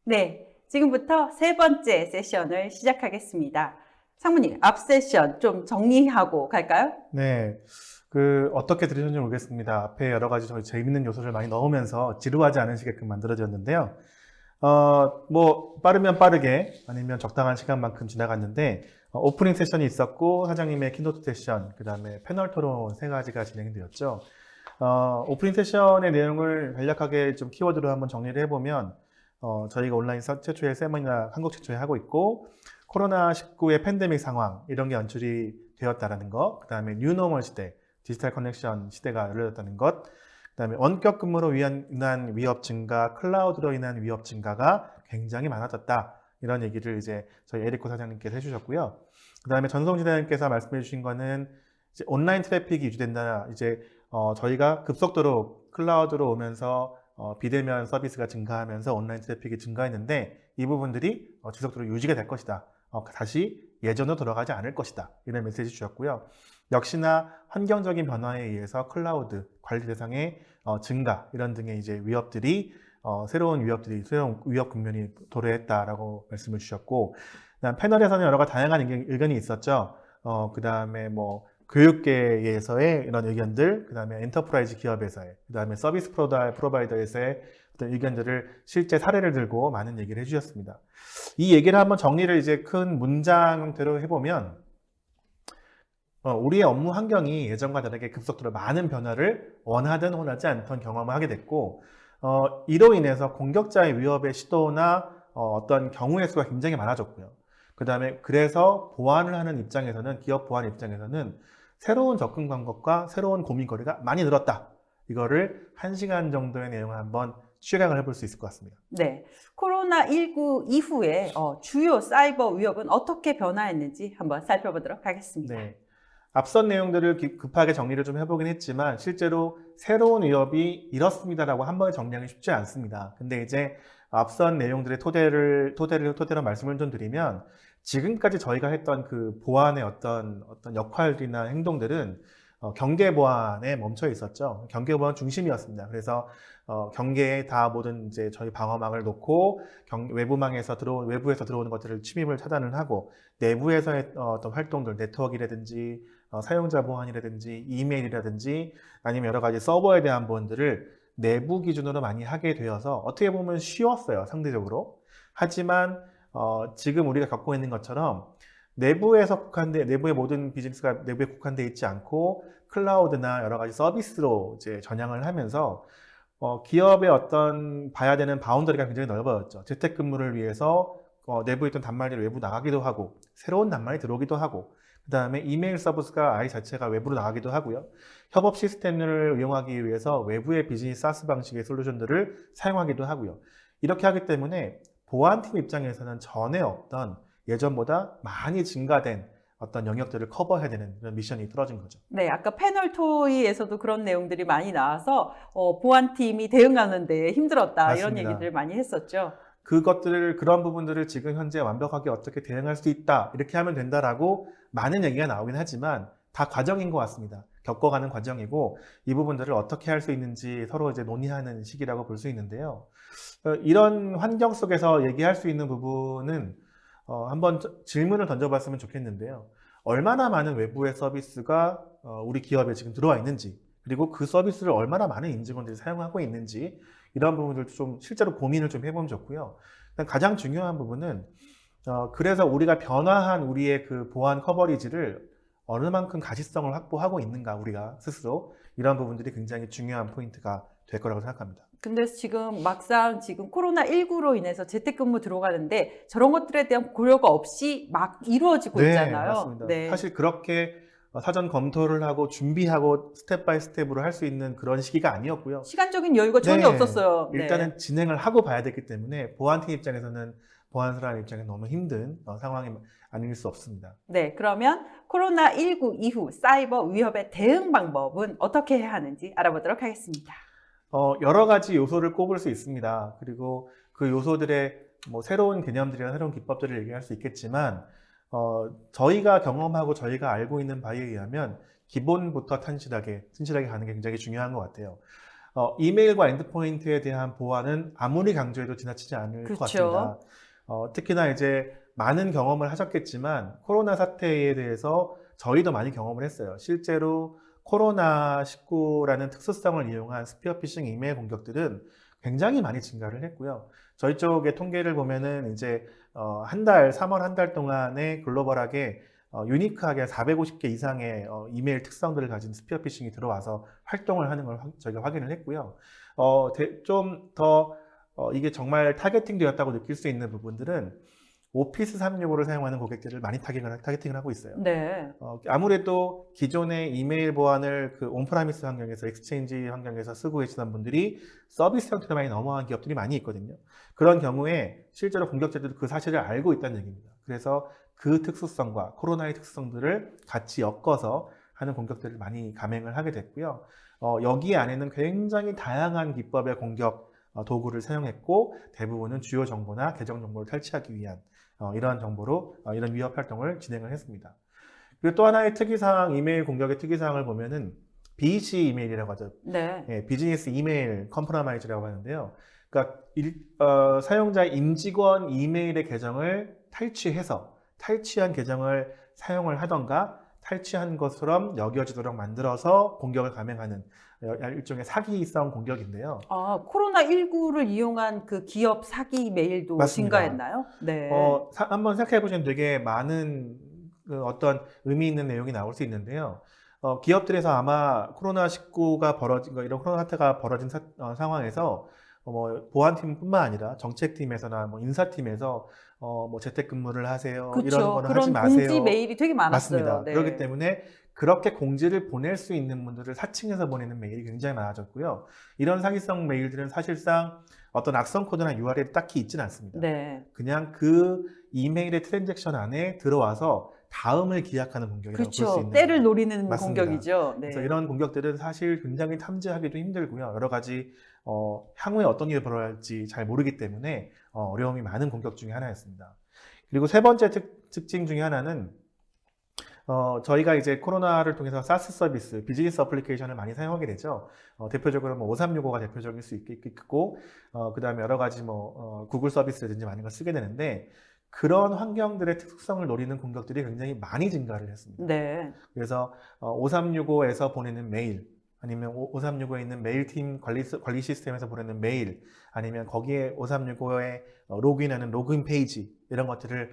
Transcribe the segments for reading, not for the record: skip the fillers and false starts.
네, 지금부터 세 번째 세션을 시작하겠습니다. 상무님, 앞 세션 좀 정리하고 갈까요? 네, 어떻게 들으셨는지 모르겠습니다. 앞에 여러 가지 저희 재밌는 요소를 많이 넣으면서 지루하지 않으시게끔 만들어졌는데요. 빠르면 빠르게 아니면 적당한 시간만큼 지나갔는데, 오프닝 세션이 있었고, 사장님의 키노트 세션, 그 다음에 패널 토론 세 가지가 진행되었죠. 오프닝 세션의 내용을 간략하게 좀 키워드로 한번 정리를 해보면, 저희가 온라인 최초의 세미나 한국 최초에 하고 있고, 코로나19의 팬데믹 상황, 이런 게 연출이 되었다라는 것, 그 다음에 뉴노멀 시대, 디지털 커넥션 시대가 열렸다는 것, 그 다음에 원격 근무로 인한 위협 증가, 클라우드로 인한 위협 증가가 굉장히 많아졌다. 이런 얘기를 이제 저희 에리코 사장님께서 해주셨고요. 그 다음에 전송지대님께서 말씀해 주신 거는 이제 온라인 트래픽이 유지된다. 이제 저희가 급속도로 클라우드로 오면서 비대면 서비스가 증가하면서 온라인 트래픽이 증가했는데 이 부분들이 지속적으로 유지가 될 것이다. 다시 예전으로 돌아가지 않을 것이다. 이런 메시지 주셨고요. 역시나 환경적인 변화에 의해서 클라우드 관리 대상의 증가 이런 등의 이제 위협들이 새로운 위협 국면이 도래했다라고 말씀을 주셨고, 그다음 패널에서는 여러 가지 다양한 의견이 있었죠. 그 다음에 교육계에서의 이런 의견들, 그 다음에 엔터프라이즈 기업에서의, 그 다음에 서비스 프로바이더에서의 어떤 의견들을 실제 사례를 들고 많은 얘기를 해주셨습니다. 이 얘기를 한번 정리를 이제 큰 문장 형태로 해보면, 우리의 업무 환경이 예전과 다르게 급속도로 많은 변화를 원하든 원하지 않던 경험을 하게 됐고, 이로 인해서 공격자의 위협의 시도나 어떤 경우의 수가 굉장히 많아졌고요. 그 다음에 그래서 보안을 하는 입장에서는, 기업 보안 입장에서는 새로운 접근 방법과 새로운 고민거리가 많이 늘었다. 이거를 1시간 정도의 내용을 한번 취약을 해볼 수 있을 것 같습니다. 네, 코로나19 이후에 주요 사이버 위협은 어떻게 변화했는지 한번 살펴보도록 하겠습니다. 네. 앞선 내용들을 급하게 정리를 좀 해보긴 했지만 실제로 새로운 위협이 이렇습니다라고 한 번에 정리하기 쉽지 않습니다. 근데 이제 앞선 내용들의 토대로 말씀을 좀 드리면 지금까지 저희가 했던 그 보안의 어떤 역할이나 행동들은 경계 보안에 멈춰 있었죠. 경계 보안 중심이었습니다. 그래서 경계에 다 모든 이제 저희 방어망을 놓고 외부에서 들어오는 것들을 침입을 차단을 하고 내부에서의 어떤 활동들, 네트워크라든지 사용자 보안이라든지 이메일이라든지 아니면 여러 가지 서버에 대한 부분들을 내부 기준으로 많이 하게 되어서 어떻게 보면 쉬웠어요, 상대적으로. 하지만 지금 우리가 겪고 있는 것처럼 내부의 모든 비즈니스가 내부에 국한되어 있지 않고 클라우드나 여러 가지 서비스로 이제 전향을 하면서 기업의 어떤 봐야 되는 바운더리가 굉장히 넓어졌죠. 재택근무를 위해서 내부에 있던 단말이 외부 나가기도 하고 새로운 단말이 들어오기도 하고 그 다음에 이메일 서비스가 아예 자체가 외부로 나가기도 하고요. 협업 시스템을 이용하기 위해서 외부의 비즈니스 사스 방식의 솔루션들을 사용하기도 하고요. 이렇게 하기 때문에 보안팀 입장에서는 전에 없던 예전보다 많이 증가된 어떤 영역들을 커버해야 되는 그런 미션이 떨어진 거죠. 네, 아까 패널 토의에서도 그런 내용들이 많이 나와서 보안팀이 대응하는 데 힘들었다. 맞습니다. 이런 얘기들 많이 했었죠. 그런 부분들을 지금 현재 완벽하게 어떻게 대응할 수 있다, 이렇게 하면 된다라고 많은 얘기가 나오긴 하지만 다 과정인 것 같습니다. 겪어가는 과정이고 이 부분들을 어떻게 할 수 있는지 서로 이제 논의하는 시기라고 볼 수 있는데요. 이런 환경 속에서 얘기할 수 있는 부분은 한번 질문을 던져봤으면 좋겠는데요. 얼마나 많은 외부의 서비스가 우리 기업에 지금 들어와 있는지, 그리고 그 서비스를 얼마나 많은 임직원들이 사용하고 있는지, 이런 부분들도 좀 실제로 고민을 좀 해보면 좋고요. 가장 중요한 부분은 그래서 우리가 변화한 우리의 그 보안 커버리지를 어느 만큼 가시성을 확보하고 있는가, 우리가 스스로. 이런 부분들이 굉장히 중요한 포인트가 될 거라고 생각합니다. 근데 막상 코로나19로 인해서 재택근무 들어가는데 저런 것들에 대한 고려가 없이 막 이루어지고 있잖아요. 맞습니다. 네. 사실 그렇게 사전 검토를 하고 준비하고 스텝 바이 스텝으로 할 수 있는 그런 시기가 아니었고요. 시간적인 여유가 전혀 없었어요. 일단은 네. 진행을 하고 봐야 되기 때문에 보안팀 입장에서는 보안 사람 입장에서 너무 힘든 상황이 아닐 수 없습니다. 네, 그러면 코로나19 이후 사이버 위협의 대응 방법은 어떻게 해야 하는지 알아보도록 하겠습니다. 여러 가지 요소를 꼽을 수 있습니다. 그리고 그 요소들의 새로운 개념들이나 새로운 기법들을 얘기할 수 있겠지만 저희가 경험하고 저희가 알고 있는 바에 의하면 기본부터 진실하게 가는 게 굉장히 중요한 것 같아요. 이메일과 엔드포인트에 대한 보안은 아무리 강조해도 지나치지 않을 것 그렇죠. 같습니다. 특히나 이제 많은 경험을 하셨겠지만 코로나 사태에 대해서 저희도 많이 경험을 했어요. 실제로 코로나19라는 특수성을 이용한 스피어피싱 이메일 공격들은 굉장히 많이 증가를 했고요. 저희 쪽의 통계를 보면은 이제 한 달, 3월 한 달 동안에 글로벌하게 유니크하게 450개 이상의 이메일 특성들을 가진 스피어피싱이 들어와서 활동을 하는 걸 저희가 확인을 했고요. 좀 더 이게 정말 타겟팅 되었다고 느낄 수 있는 부분들은 오피스 365를 사용하는 고객들을 많이 타겟팅을 하고 있어요. 네. 아무래도 기존의 이메일 보안을 그 온프라미스 환경에서 엑스체인지 환경에서 쓰고 계시던 분들이 서비스 형태로 많이 넘어간 기업들이 많이 있거든요. 그런 경우에 실제로 공격자들도 그 사실을 알고 있다는 얘기입니다. 그래서 그 특수성과 코로나의 특수성들을 같이 엮어서 하는 공격들을 많이 감행을 하게 됐고요. 여기 안에는 굉장히 다양한 기법의 공격 도구를 사용했고 대부분은 주요 정보나 계정 정보를 탈취하기 위한 이런 정보로 이런 위협 활동을 진행을 했습니다. 그리고 또 하나의 특이사항, 이메일 공격의 특이사항을 보면은 BEC 이메일이라고 하죠. 네. 예, 비즈니스 이메일 컴프로마이즈라고 하는데요. 그러니까 사용자 임직원 이메일의 계정을 탈취한 계정을 사용을 하던가 탈취한 것처럼 여겨지도록 만들어서 공격을 감행하는 일종의 사기성 공격인데요. 코로나19를 이용한 그 기업 사기 메일도 맞습니다. 증가했나요? 네. 한번 생각해 보시면 되게 많은 어떤 의미 있는 내용이 나올 수 있는데요. 기업들에서 아마 코로나19가 이런 코로나 사태가 벌어진 상황에서 뭐 보안팀뿐만 아니라 정책팀에서나 뭐 인사팀에서 뭐 재택근무를 하세요. 이런 그렇죠. 거는 그런 하지 마세요. 공지 메일이 되게 많았어요. 맞습니다. 네. 그렇기 때문에 그렇게 공지를 보낼 수 있는 분들을 사칭해서 보내는 메일이 굉장히 많아졌고요. 이런 사기성 메일들은 사실상 어떤 악성 코드나 URL이 딱히 있지는 않습니다. 네. 그냥 그 이메일의 트랜잭션 안에 들어와서 다음을 기약하는 공격이라고 볼 수 그렇죠. 있는 때를 거예요. 노리는 맞습니다. 공격이죠. 네. 그래서 이런 공격들은 사실 굉장히 탐지하기도 힘들고요. 여러 가지 향후에 어떤 일이 벌어질지 잘 모르기 때문에 어려움이 많은 공격 중에 하나였습니다. 그리고 세 번째 특징 중에 하나는 저희가 이제 코로나를 통해서 사스 서비스, 비즈니스 어플리케이션을 많이 사용하게 되죠. 대표적으로 뭐 5365가 대표적일 수 있겠고, 그 다음에 여러 가지 구글 서비스라든지 많은 걸 쓰게 되는데, 그런 환경들의 특성을 노리는 공격들이 굉장히 많이 증가를 했습니다. 네. 그래서 5365에서 보내는 메일, 아니면 5365에 있는 메일팀 관리 시스템에서 보내는 메일, 아니면 거기에 5365에 로그인하는 로그인 페이지, 이런 것들을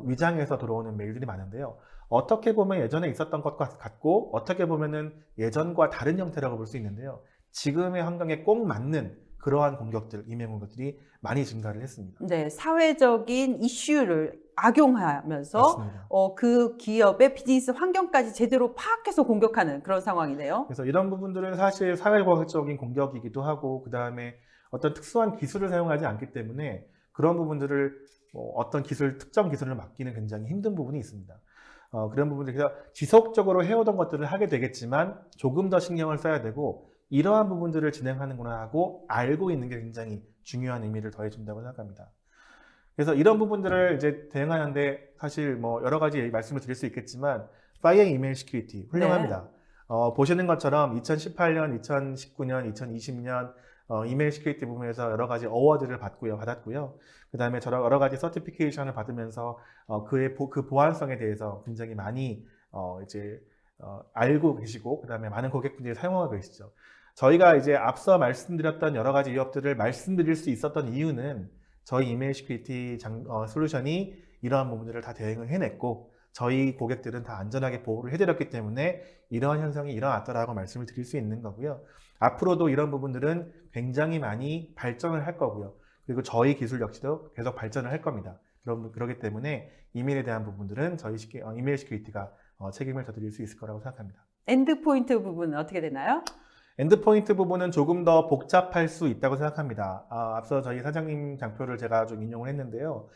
위장해서 들어오는 메일들이 많은데요. 어떻게 보면 예전에 있었던 것과 같고 어떻게 보면은 예전과 다른 형태라고 볼 수 있는데요. 지금의 환경에 꼭 맞는 그러한 이메일 공격들이 많이 증가를 했습니다. 네, 사회적인 이슈를 악용하면서 맞습니다. 그 기업의 비즈니스 환경까지 제대로 파악해서 공격하는 그런 상황이네요. 그래서 이런 부분들은 사실 사회과학적인 공격이기도 하고 그 다음에 어떤 특수한 기술을 사용하지 않기 때문에 그런 부분들을 어떤 특정 기술을 맡기는 굉장히 힘든 부분이 있습니다. 그런 부분들, 그래서 지속적으로 해오던 것들을 하게 되겠지만 조금 더 신경을 써야 되고 이러한 부분들을 진행하는구나 하고 알고 있는 게 굉장히 중요한 의미를 더해준다고 생각합니다. 그래서 이런 부분들을 이제 대응하는데 사실 뭐 여러 가지 말씀을 드릴 수 있겠지만 파이어 이메일 시큐리티 훌륭합니다. 보시는 것처럼 2018년, 2019년, 2020년 이메일 시큐리티 부분에서 여러 가지 어워드를 받았고요. 그 다음에 여러 가지 서티피케이션을 받으면서 그 보안성에 대해서 굉장히 많이 알고 계시고, 그 다음에 많은 고객분들이 사용하고 계시죠. 저희가 이제 앞서 말씀드렸던 여러 가지 위협들을 말씀드릴 수 있었던 이유는 저희 이메일 시큐리티 솔루션이 이러한 부분들을 다 대응을 해냈고, 저희 고객들은 다 안전하게 보호를 해드렸기 때문에 이러한 현상이 일어났다라고 말씀을 드릴 수 있는 거고요. 앞으로도 이런 부분들은 굉장히 많이 발전을 할 거고요. 그리고 저희 기술 역시도 계속 발전을 할 겁니다. 그렇기 때문에 이메일에 대한 부분들은 저희 이메일 시큐리티가 책임을 져드릴 수 있을 거라고 생각합니다. 엔드포인트 부분은 어떻게 되나요? 엔드포인트 부분은 조금 더 복잡할 수 있다고 생각합니다. 앞서 저희 사장님 장표를 제가 좀 인용을 했는데요.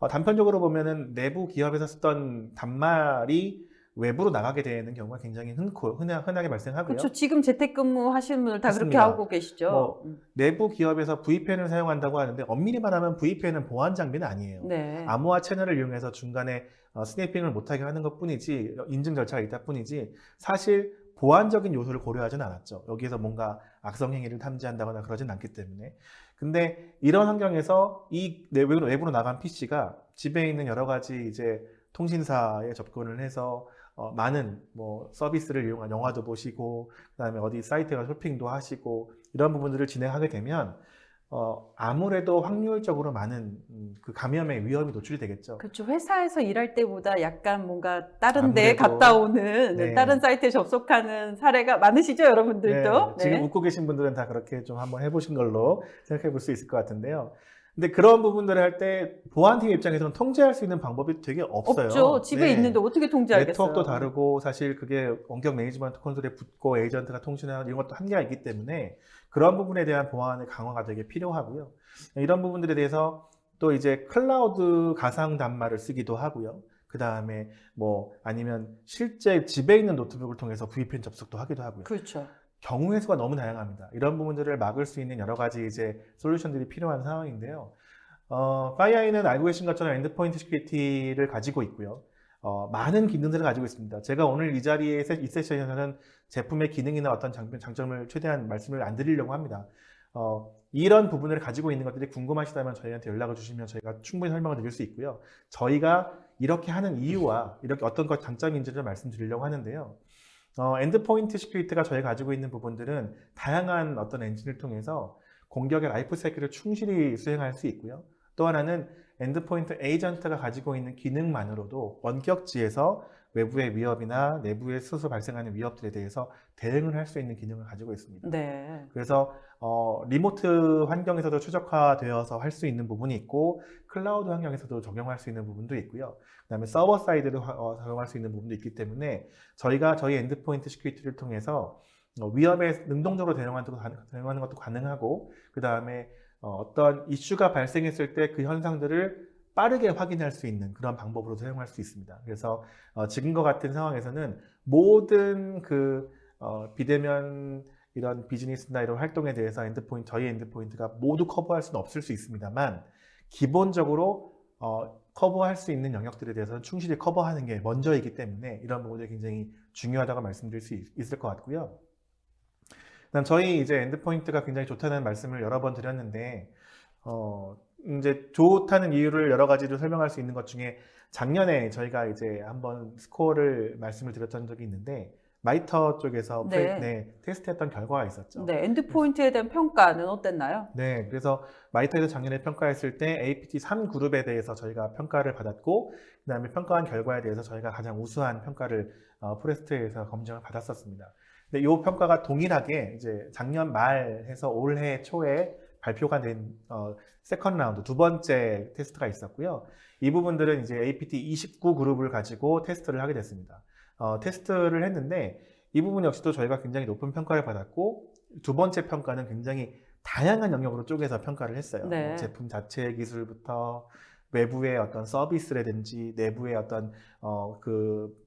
단편적으로 보면은 내부 기업에서 쓰던 단말이 외부로 나가게 되는 경우가 굉장히 흔하게 발생하고요. 그렇죠. 지금 재택근무 하시는 분들 다 그렇게 맞습니다. 하고 계시죠. 뭐 내부 기업에서 VPN을 사용한다고 하는데 엄밀히 말하면 VPN은 보안 장비는 아니에요. 네. 암호화 채널을 이용해서 중간에 스내핑을 못하게 하는 것뿐이지, 인증 절차가 있다 뿐이지 사실 보안적인 요소를 고려하진 않았죠. 여기에서 뭔가 악성 행위를 탐지한다거나 그러진 않기 때문에. 근데 이런 환경에서 이 외부로 나간 PC가 집에 있는 여러 가지 이제 통신사에 접근을 해서 많은 뭐 서비스를 이용한 영화도 보시고, 그다음에 어디 사이트에 가서 쇼핑도 하시고 이런 부분들을 진행하게 되면 아무래도 확률적으로 많은 그 감염의 위험이 노출이 되겠죠. 그렇죠. 회사에서 일할 때보다 약간 뭔가 다른 데에 아무래도, 갔다 오는 네. 다른 사이트에 접속하는 사례가 많으시죠, 여러분들도? 네, 지금 웃고 계신 분들은 다 그렇게 좀 한번 해보신 걸로 생각해 볼 수 있을 것 같은데요. 근데 그런 부분들을 할 때 보안팀 입장에서는 통제할 수 있는 방법이 되게 없어요. 없죠. 집에 네. 있는데 어떻게 통제하겠어요? 네트워크도 다르고 사실 그게 원격 매니지먼트 콘솔에 붙고 에이전트가 통신하는 이런 것도 한계가 있기 때문에 그런 부분에 대한 보안의 강화가 되게 필요하고요. 이런 부분들에 대해서 또 이제 클라우드 가상 단말을 쓰기도 하고요. 그 다음에 뭐 아니면 실제 집에 있는 노트북을 통해서 VPN 접속도 하기도 하고요. 그렇죠. 경우의 수가 너무 다양합니다. 이런 부분들을 막을 수 있는 여러 가지 이제 솔루션들이 필요한 상황인데요. 파이어아이는 알고 계신 것처럼 엔드포인트 시큐리티를 가지고 있고요. 많은 기능들을 가지고 있습니다. 제가 오늘 이 자리에 이 세션에서는 제품의 기능이나 어떤 장점을 최대한 말씀을 안 드리려고 합니다. 이런 부분을 가지고 있는 것들이 궁금하시다면 저희한테 연락을 주시면 저희가 충분히 설명을 드릴 수 있고요. 저희가 이렇게 하는 이유와 이렇게 어떤 것 장점인지를 말씀드리려고 하는데요. 엔드포인트 시큐리티가 저희가 가지고 있는 부분들은 다양한 어떤 엔진을 통해서 공격의 라이프 사이클을 충실히 수행할 수 있고요. 또 하나는 엔드포인트 에이전트가 가지고 있는 기능만으로도 원격지에서 외부의 위협이나 내부에 스스로 발생하는 위협들에 대해서 대응을 할 수 있는 기능을 가지고 있습니다. 네. 그래서 리모트 환경에서도 최적화되어서 할 수 있는 부분이 있고 클라우드 환경에서도 적용할 수 있는 부분도 있고요. 그다음에 서버 사이드로 적용할 수 있는 부분도 있기 때문에 저희가 저희 엔드포인트 시큐리티를 통해서 위협에 능동적으로 대응하는 것도 가능하고, 그 다음에 어떤 이슈가 발생했을 때 그 현상들을 빠르게 확인할 수 있는 그런 방법으로 사용할 수 있습니다. 그래서 지금과 같은 상황에서는 모든 비대면 이런 비즈니스나 이런 활동에 대해서 저희 엔드포인트가 모두 커버할 수는 없을 수 있습니다만, 기본적으로 커버할 수 있는 영역들에 대해서는 충실히 커버하는 게 먼저이기 때문에 이런 부분들이 굉장히 중요하다고 말씀드릴 수 있을 것 같고요. 그다음 저희 이제 엔드포인트가 굉장히 좋다는 말씀을 여러 번 드렸는데, 이제 좋다는 이유를 여러 가지로 설명할 수 있는 것 중에 작년에 저희가 이제 한번 스코어를 말씀을 드렸던 적이 있는데, 마이터 쪽에서 테스트했던 결과가 있었죠. 네, 엔드포인트에 대한 평가는 어땠나요? 네, 그래서 마이터에서 작년에 평가했을 때 APT 3그룹에 대해서 저희가 평가를 받았고, 그 다음에 평가한 결과에 대해서 저희가 가장 우수한 평가를 포레스트에서 검증을 받았었습니다. 근데 이 평가가 동일하게 이제 작년 말해서 올해 초에 발표가 된 세컨드 라운드 두 번째 테스트가 있었고요. 이 부분들은 이제 APT 29 그룹을 가지고 테스트를 하게 됐습니다. 테스트를 했는데 이 부분 역시도 저희가 굉장히 높은 평가를 받았고, 두 번째 평가는 굉장히 다양한 영역으로 쪼개서 평가를 했어요. 네. 제품 자체의 기술부터 외부의 어떤 서비스라든지 내부의 어떤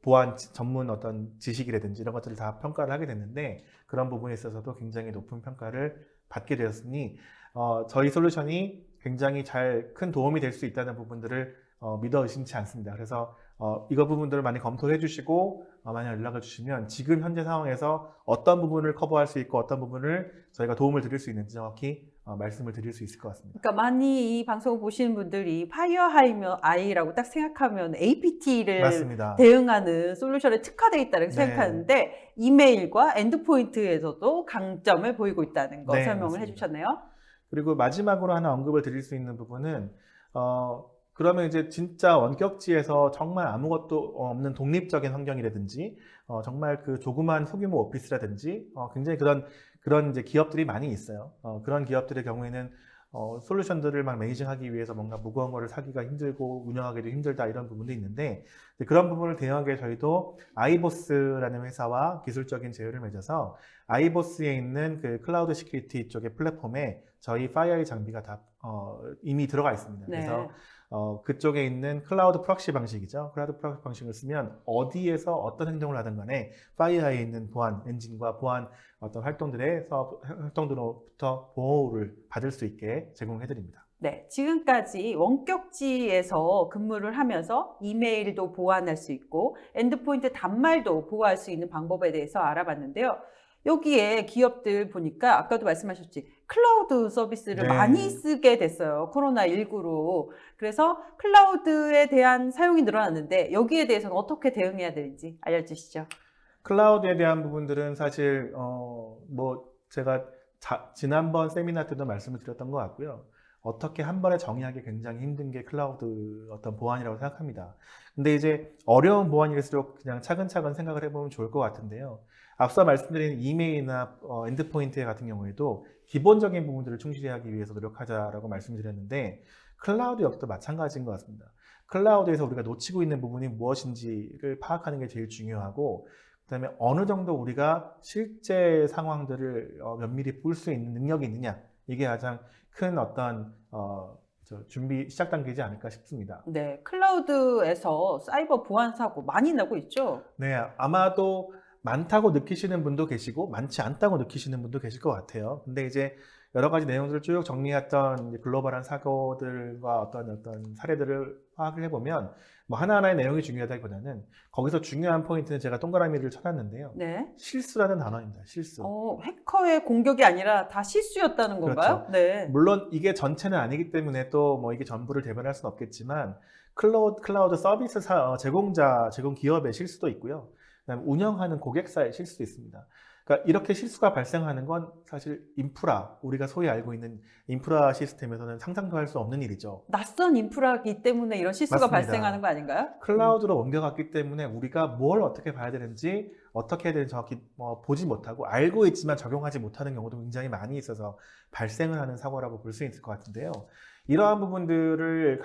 보안 전문 어떤 지식이라든지 이런 것들을 다 평가를 하게 됐는데, 그런 부분에 있어서도 굉장히 높은 평가를 받게 되었으니 저희 솔루션이 굉장히 큰 도움이 될 수 있다는 부분들을 믿어 의심치 않습니다. 그래서 이거 부분들을 많이 검토해 주시고 많이 연락을 주시면 지금 현재 상황에서 어떤 부분을 커버할 수 있고 어떤 부분을 저희가 도움을 드릴 수 있는지 정확히 말씀을 드릴 수 있을 것 같습니다. 그러니까 많이 이 방송을 보시는 분들이 파이어아이라고 딱 생각하면 APT를 맞습니다. 대응하는 솔루션에 특화되어 있다고 네. 생각하는데, 이메일과 엔드포인트에서도 강점을 보이고 있다는 거 네, 설명을 맞습니다. 해주셨네요. 그리고 마지막으로 하나 언급을 드릴 수 있는 부분은 그러면 이제 진짜 원격지에서 정말 아무것도 없는 독립적인 환경이라든지 정말 그 조그만 소규모 오피스라든지 굉장히 그런 이제 기업들이 많이 있어요. 그런 기업들의 경우에는 솔루션들을 막 매니징하기 위해서 뭔가 무거운 거를 사기가 힘들고 운영하기도 힘들다 이런 부분도 있는데, 그런 부분을 대응하기 위해 저희도 아이보스라는 회사와 기술적인 제휴를 맺어서 아이보스에 있는 그 클라우드 시큐리티 쪽의 플랫폼에 저희 파이어아이 장비가 다 이미 들어가 있습니다. 네. 그래서 그쪽에 있는 클라우드 프록시 방식이죠. 클라우드 프록시 방식을 쓰면 어디에서 어떤 행동을 하든 간에 파이어에 있는 보안 엔진과 보안 어떤 활동들로부터 보호를 받을 수 있게 제공해 드립니다. 네, 지금까지 원격지에서 근무를 하면서 이메일도 보완할 수 있고 엔드포인트 단말도 보호할 수 있는 방법에 대해서 알아봤는데요. 여기에 기업들 보니까 아까도 말씀하셨지 클라우드 서비스를 네. 많이 쓰게 됐어요. 코로나19로. 그래서 클라우드에 대한 사용이 늘어났는데 여기에 대해서는 어떻게 대응해야 되는지 알려주시죠. 클라우드에 대한 부분들은 사실 뭐 제가 지난번 세미나 때도 말씀을 드렸던 것 같고요. 어떻게 한 번에 정의하기 굉장히 힘든 게 클라우드 어떤 보안이라고 생각합니다. 근데 이제 어려운 보안일수록 그냥 차근차근 생각을 해보면 좋을 것 같은데요. 앞서 말씀드린 이메일이나 엔드포인트 같은 경우에도 기본적인 부분들을 충실히 하기 위해서 노력하자라고 말씀드렸는데 클라우드 역시도 마찬가지인 것 같습니다. 클라우드에서 우리가 놓치고 있는 부분이 무엇인지를 파악하는 게 제일 중요하고 그다음에 어느 정도 우리가 실제 상황들을 면밀히 볼 수 있는 능력이 있느냐 이게 가장 큰 어떤 준비 시작 단계이지 않을까 싶습니다. 네, 클라우드에서 사이버 보안 사고 많이 나고 있죠. 네, 아마도 많다고 느끼시는 분도 계시고 많지 않다고 느끼시는 분도 계실 것 같아요. 근데 이제 여러 가지 내용들을 쭉 정리했던 글로벌한 사고들과 어떤 사례들을 파악을 해보면 뭐 하나하나의 내용이 중요하다기보다는 거기서 중요한 포인트는 제가 동그라미를 쳐놨는데요. 네. 실수라는 단어입니다. 실수. 해커의 공격이 아니라 다 실수였다는 건가요? 그렇죠. 네. 물론 이게 전체는 아니기 때문에 또 뭐 이게 전부를 대변할 수는 없겠지만 클라우드 서비스 제공 기업의 실수도 있고요. 그다음에 운영하는 고객사의 실수도 있습니다. 그러니까 이렇게 실수가 발생하는 건 사실 우리가 소위 알고 있는 인프라 시스템에서는 상상도 할 수 없는 일이죠. 낯선 인프라이기 때문에 이런 실수가 맞습니다. 발생하는 거 아닌가요? 클라우드로 옮겨갔기 때문에 우리가 뭘 어떻게 봐야 되는지 어떻게 해야 되는지 정확히 보지 못하고 알고 있지만 적용하지 못하는 경우도 굉장히 많이 있어서 발생을 하는 사고라고 볼 수 있을 것 같은데요. 이러한 부분들을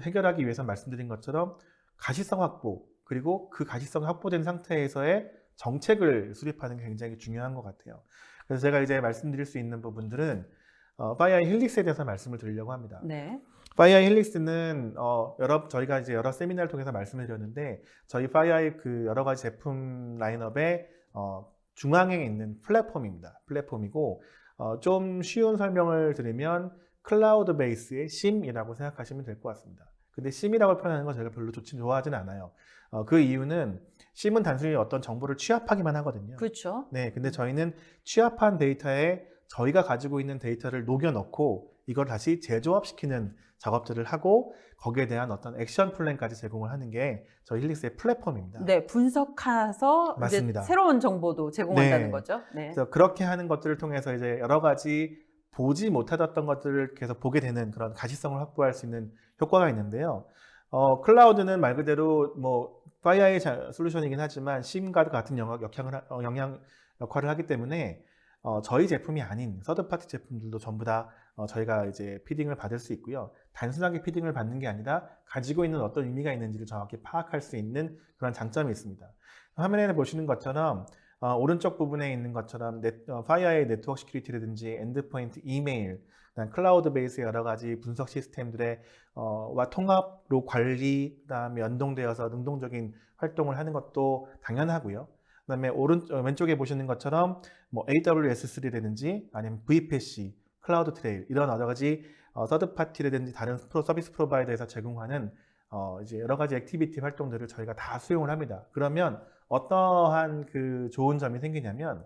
해결하기 위해서 말씀드린 것처럼 가시성 확보 그리고 그 가시성이 확보된 상태에서의 정책을 수립하는 게 굉장히 중요한 것 같아요. 그래서 제가 이제 말씀드릴 수 있는 부분들은 파이어 힐릭스에 대해서 말씀을 드리려고 합니다. 네. 파이어 힐릭스는 저희가 이제 여러 세미나를 통해서 말씀을 드렸는데 저희 파이어의 그 여러 가지 제품 라인업의 중앙에 있는 플랫폼입니다. 플랫폼이고 좀 쉬운 설명을 드리면 클라우드 베이스의 심이라고 생각하시면 될 것 같습니다. 근데 심이라고 표현하는 건 제가 별로 좋아하지는 않아요. 그 이유는 심은 단순히 어떤 정보를 취합하기만 하거든요. 그렇죠. 네, 근데 저희는 취합한 데이터에 저희가 가지고 있는 데이터를 녹여넣고 이걸 다시 재조합시키는 작업들을 하고 거기에 대한 어떤 액션 플랜까지 제공을 하는 게 저희 힐릭스의 플랫폼입니다. 네, 분석해서 이제 맞습니다. 새로운 정보도 제공한다는 네. 거죠. 네. 그래서 그렇게 하는 것들을 통해서 이제 여러 가지 보지 못하던 것들을 계속 보게 되는 그런 가시성을 확보할 수 있는 효과가 있는데요. 클라우드는 말 그대로 뭐 파이어의 솔루션이긴 하지만 심과 같은 영향 역할을 하기 때문에 저희 제품이 아닌 서드파티 제품들도 전부 다 저희가 이제 피딩을 받을 수 있고요. 단순하게 피딩을 받는 게 아니라 가지고 있는 어떤 의미가 있는지를 정확히 파악할 수 있는 그런 장점이 있습니다. 화면에 보시는 것처럼 오른쪽 부분에 있는 것처럼 파이어의 네트워크 시큐리티라든지 엔드포인트 이메일, 클라우드 베이스의 여러 가지 분석 시스템들의 와 통합로 관리, 그다음에 연동되어서 능동적인 활동을 하는 것도 당연하고요. 그다음에 왼쪽에 보시는 것처럼 뭐 AWS3라든지 아니면 VPC, 클라우드 트레일 이런 여러 가지 서드 파티라든지 다른 서비스 프로바이더에서 제공하는 이제 여러 가지 액티비티 활동들을 저희가 다 수용을 합니다. 그러면 어떠한 그 좋은 점이 생기냐면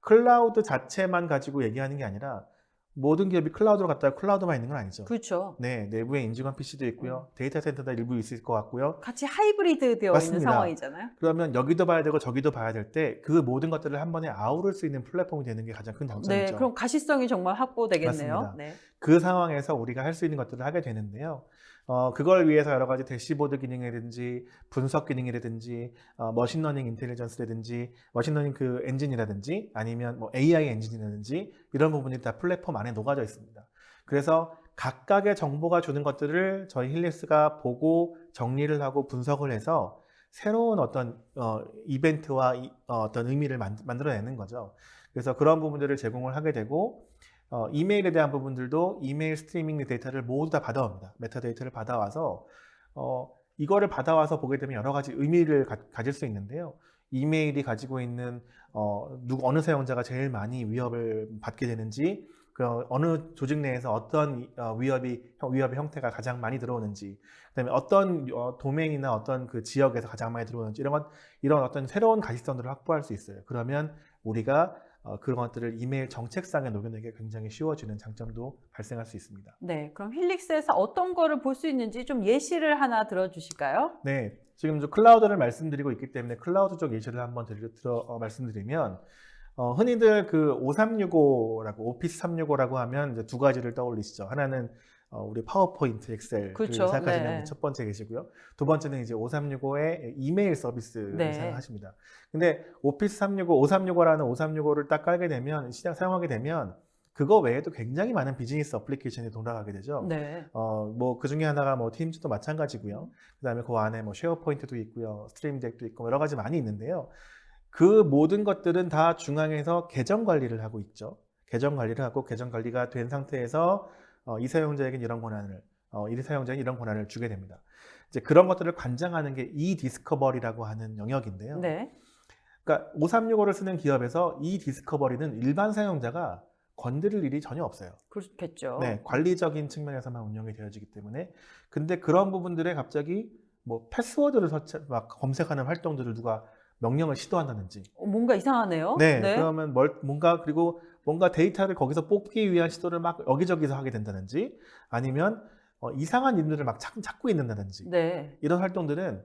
클라우드 자체만 가지고 얘기하는 게 아니라 모든 기업이 클라우드로 갔다가 클라우드만 있는 건 아니죠. 그렇죠. 네, 내부에 인증한 PC도 있고요. 데이터 센터도 일부 있을 것 같고요. 같이 하이브리드 되어 맞습니다. 있는 상황이잖아요. 그러면 여기도 봐야 되고 저기도 봐야 될 때 그 모든 것들을 한 번에 아우를 수 있는 플랫폼이 되는 게 가장 큰 장점이죠. 네, 그럼 가시성이 정말 확보되겠네요. 맞습니다. 네. 그 상황에서 우리가 할 수 있는 것들을 하게 되는데요. 그걸 위해서 여러 가지 대시보드 기능이라든지 분석 기능이라든지 머신러닝 인텔리전스라든지 머신러닝 그 엔진이라든지 아니면 뭐 AI 엔진이라든지 이런 부분이 다 플랫폼 안에 녹아져 있습니다. 그래서 각각의 정보가 주는 것들을 저희 힐릭스가 보고 정리를 하고 분석을 해서 새로운 어떤 이벤트와 어떤 의미를 만들어내는 거죠. 그래서 그런 부분들을 제공을 하게 되고 이메일에 대한 부분들도 이메일 스트리밍 데이터를 모두 다 받아옵니다. 메타데이터를 받아와서 이거를 받아와서 보게 되면 여러 가지 의미를 가질 수 있는데요. 이메일이 가지고 있는 어느 사용자가 제일 많이 위협을 받게 되는지, 그 어느 조직 내에서 어떤 위협의 형태가 가장 많이 들어오는지, 그다음에 어떤 도메인이나 어떤 그 지역에서 가장 많이 들어오는지 이런 어떤 새로운 가시성들을 확보할 수 있어요. 그러면 우리가 그런 것들을 이메일 정책상에 녹여내기 굉장히 쉬워지는 장점도 발생할 수 있습니다. 네, 그럼 힐릭스에서 어떤 거를 볼 수 있는지 좀 예시를 하나 들어주실까요? 네, 지금 클라우드를 말씀드리고 있기 때문에 클라우드 쪽 예시를 한번 말씀드리면 흔히들 그 5365라고 오피스 365라고 하면 이제 두 가지를 떠올리시죠. 하나는 우리 파워포인트, 엑셀을 그렇죠. 생각하시는 네. 분이 첫 번째 계시고요. 두 번째는 이제 5365의 이메일 서비스를 네. 생각하십니다. 근데 오피스 365, 5365라는 5365를 딱 깔게 되면 사용하게 되면 그거 외에도 굉장히 많은 비즈니스 어플리케이션이 돌아가게 되죠. 네. 뭐 그 중에 하나가 뭐 팀즈도 마찬가지고요. 그다음에 그 안에 뭐 쉐어포인트도 있고요, 스트림덱도 있고 여러 가지 많이 있는데요. 그 모든 것들은 다 중앙에서 계정 관리를 하고 있죠. 계정 관리를 하고 계정 관리가 된 상태에서 이 사용자에게는 이런 권한을, 이 사용자에게 이런 권한을 주게 됩니다. 이제 그런 것들을 관장하는 게 디스커버리라고 하는 영역인데요. 네. 그러니까 5365를 쓰는 기업에서 디스커버리는 일반 사용자가 건드릴 일이 전혀 없어요. 그렇겠죠. 네, 관리적인 측면에서만 운영이 되어지기 때문에. 근데 그런 부분들에 갑자기 뭐 패스워드를 막 검색하는 활동들을 누가 명령을 시도한다든지. 뭔가 이상하네요. 네, 그러면 그리고 뭔가 데이터를 거기서 뽑기 위한 시도를 막 여기저기서 하게 된다든지, 아니면 이상한 일들을 막 찾고 있는다든지. 네. 이런 활동들은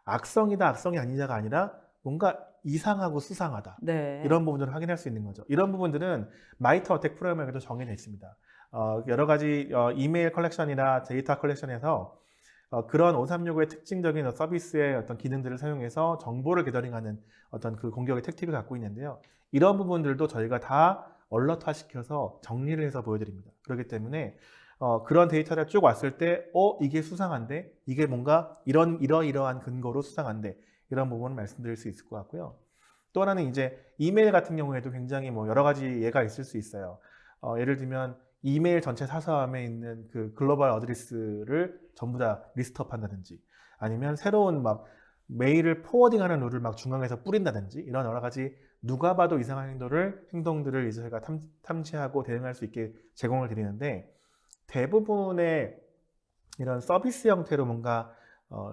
악성이다, 악성이 아니냐가 아니라 뭔가 이상하고 수상하다. 네. 이런 부분들을 확인할 수 있는 거죠. 이런 부분들은 마이터 어택 프로그램에도 정해져 있습니다. 여러 가지 이메일 컬렉션이나 데이터 컬렉션에서 그런 5365의 특징적인 서비스의 어떤 기능들을 사용해서 정보를 게더링하는 어떤 그 공격의 택틱을 갖고 있는데요. 이런 부분들도 저희가 다 얼러트화 시켜서 정리를 해서 보여드립니다. 그렇기 때문에 그런 데이터가 쭉 왔을 때 이게 수상한데, 이게 뭔가 이러이러한 근거로 수상한데, 이런 부분을 말씀드릴 수 있을 것 같고요. 또 하나는 이제 이메일 같은 경우에도 굉장히 뭐 여러 가지 예가 있을 수 있어요. 예를 들면 이메일 전체 사서함에 있는 그 글로벌 어드레스를 전부 다 리스트업 한다든지, 아니면 새로운 막 메일을 포워딩하는 룰을 막 중앙에서 뿌린다든지, 이런 여러 가지 누가 봐도 이상한 행동들을 이제 저희가 탐지하고 대응할 수 있게 제공을 드리는데, 대부분의 이런 서비스 형태로 뭔가